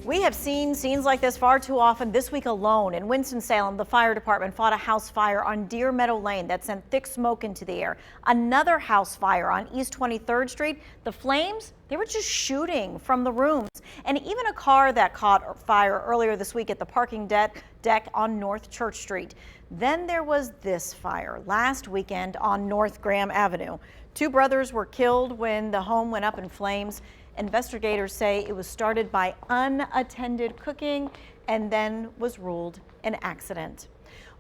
We have seen scenes like this far too often. This week alone in Winston-Salem, the fire department fought a house fire on Deer Meadow Lane that sent thick smoke into the air. Another house fire on East 23rd Street. The flames, they were just shooting from the rooms. And even a car that caught fire earlier this week at the parking deck on North Church Street. Then there was this fire last weekend on North Graham Avenue. Two brothers were killed when the home went up in flames. Investigators say it was started by unattended cooking and then was ruled an accident.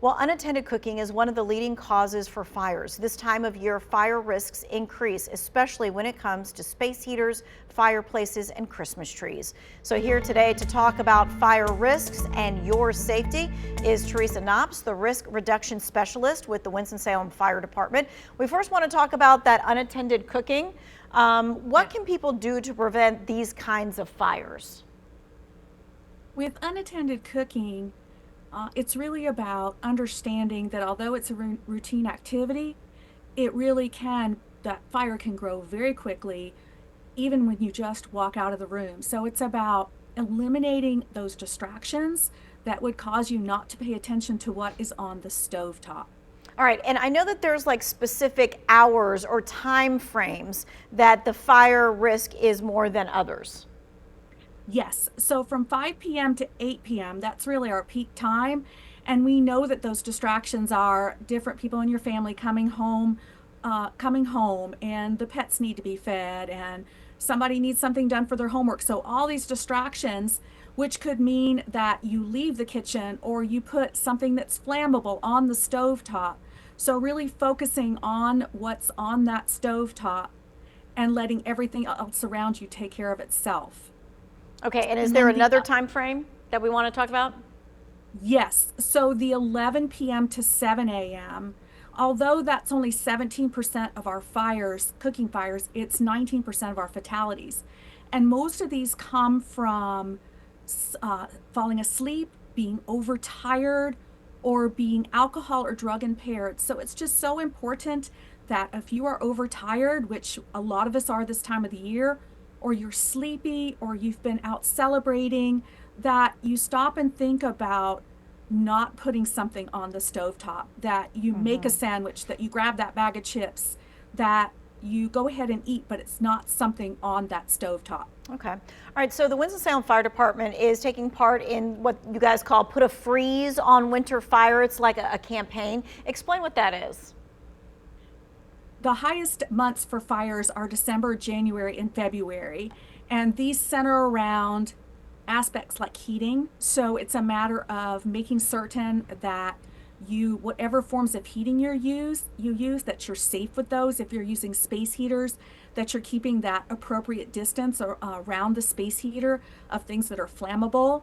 Well, unattended cooking is one of the leading causes for fires. This time of year, fire risks increase, especially when it comes to space heaters, fireplaces, and Christmas trees. So here today to talk about fire risks and your safety is Teresa Knops, the risk reduction specialist with the Winston-Salem Fire Department. We first want to talk about that unattended cooking. What can people do to prevent these kinds of fires? With unattended cooking, it's really about understanding that although it's a routine activity, that fire can grow very quickly, even when you just walk out of the room. So it's about eliminating those distractions that would cause you not to pay attention to what is on the stovetop. All right, and I know that there's like specific hours or time frames that the fire risk is more than others. Yes, so from 5 p.m. to 8 p.m., that's really our peak time. And we know that those distractions are different people in your family coming home, and the pets need to be fed, and somebody needs something done for their homework. So all these distractions, which could mean that you leave the kitchen or you put something that's flammable on the stovetop. So really focusing on what's on that stovetop and letting everything else around you take care of itself. Okay, and is there another time frame that we want to talk about? Yes, so the 11 p.m. to 7 a.m., although that's only 17% of our fires, cooking fires, it's 19% of our fatalities. And most of these come from falling asleep, being overtired, or being alcohol or drug impaired. So it's just so important that if you are overtired, which a lot of us are this time of the year, or you're sleepy, or you've been out celebrating, that you stop and think about not putting something on the stovetop, that you make a sandwich, that you grab that bag of chips, that you go ahead and eat, but it's not something on that stovetop. Okay. All right. So the Winston-Salem Fire Department is taking part in what you guys call Put a Freeze on Winter Fire. It's like a campaign. Explain what that is. The highest months for fires are December, January, and February. And these center around aspects like heating. So it's a matter of making certain that whatever forms of heating you use, that you're safe with those. If you're using space heaters, that you're keeping that appropriate distance around the space heater of things that are flammable.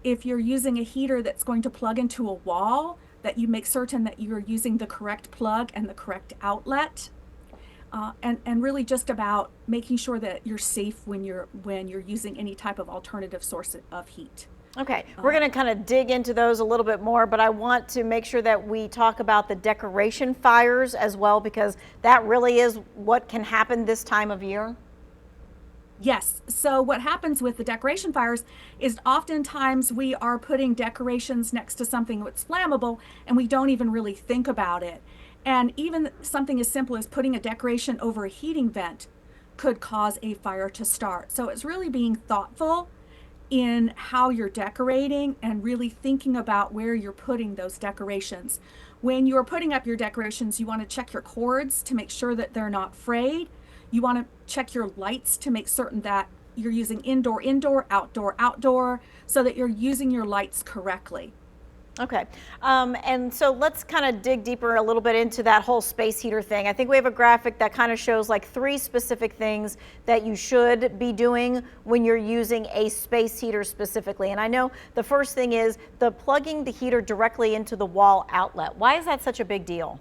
If you're using a heater that's going to plug into a wall, that you make certain that you're using the correct plug and the correct outlet. And really just about making sure that you're safe when you're using any type of alternative source of heat. Okay, we're going to kind of dig into those a little bit more, but I want to make sure that we talk about the decoration fires as well, because that really is what can happen this time of year. Yes, so what happens with the decoration fires is oftentimes we are putting decorations next to something that's flammable and we don't even really think about it. And even something as simple as putting a decoration over a heating vent could cause a fire to start. So it's really being thoughtful in how you're decorating and really thinking about where you're putting those decorations. When you're putting up your decorations, you want to check your cords to make sure that they're not frayed. You want to check your lights to make certain that you're using indoor, indoor, outdoor, outdoor, so that you're using your lights correctly. Okay, and so let's kind of dig deeper a little bit into that whole space heater thing. I think we have a graphic that kind of shows like 3 specific things that you should be doing when you're using a space heater specifically. And I know the first thing is plugging the heater directly into the wall outlet. Why is that such a big deal?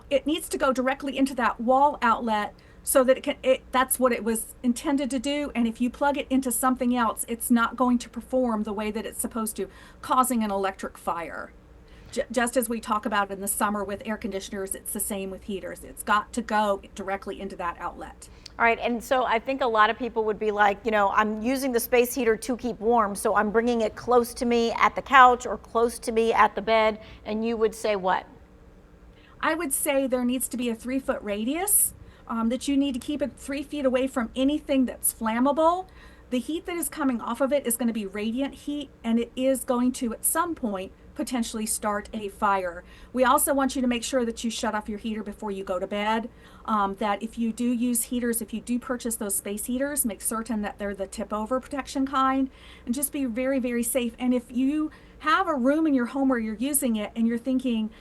It needs to go directly into that wall outlet so that that's what it was intended to do. And if you plug it into something else, it's not going to perform the way that it's supposed to, causing an electric fire. Just as we talk about in the summer with air conditioners, it's the same with heaters. It's got to go directly into that outlet. All right, and so I think a lot of people would be like, I'm using the space heater to keep warm, so I'm bringing it close to me at the couch or close to me at the bed, and you would say what? I would say there needs to be a 3-foot radius, that you need to keep it 3 feet away from anything that's flammable. The heat that is coming off of it is going to be radiant heat, and it is going to, at some point, potentially start a fire. We also want you to make sure that you shut off your heater before you go to bed. That if you do use heaters, if you do purchase those space heaters, make certain that they're the tip over protection kind, and just be very, very safe. And if you have a room in your home where you're using it and you're thinking,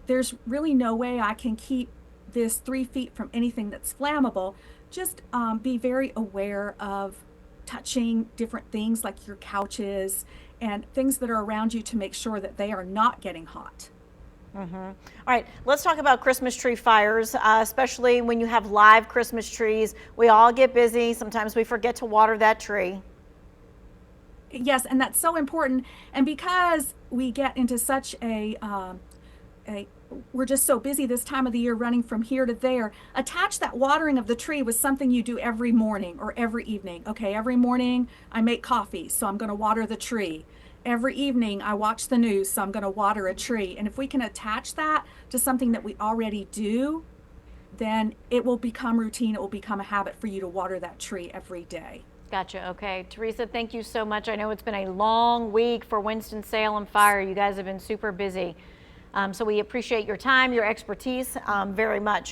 there's really no way I can keep this 3 feet from anything that's flammable, just be very aware of touching different things like your couches and things that are around you to make sure that they are not getting hot. All right, let's talk about Christmas tree fires, especially when you have live Christmas trees. We all get busy. Sometimes we forget to water that tree. Yes, and that's so important. And because we get into such we're just so busy this time of the year running from here to there, attach that watering of the tree with something you do every morning or every evening. Okay, every morning I make coffee, so I'm going to water the tree. Every evening I watch the news, so I'm going to water a tree. And if we can attach that to something that we already do, then it will become routine. It will become a habit for you to water that tree every day. Gotcha. Okay. Teresa, thank you so much. I know it's been a long week for Winston-Salem Fire. You guys have been super busy. So we appreciate your time, your expertise very much.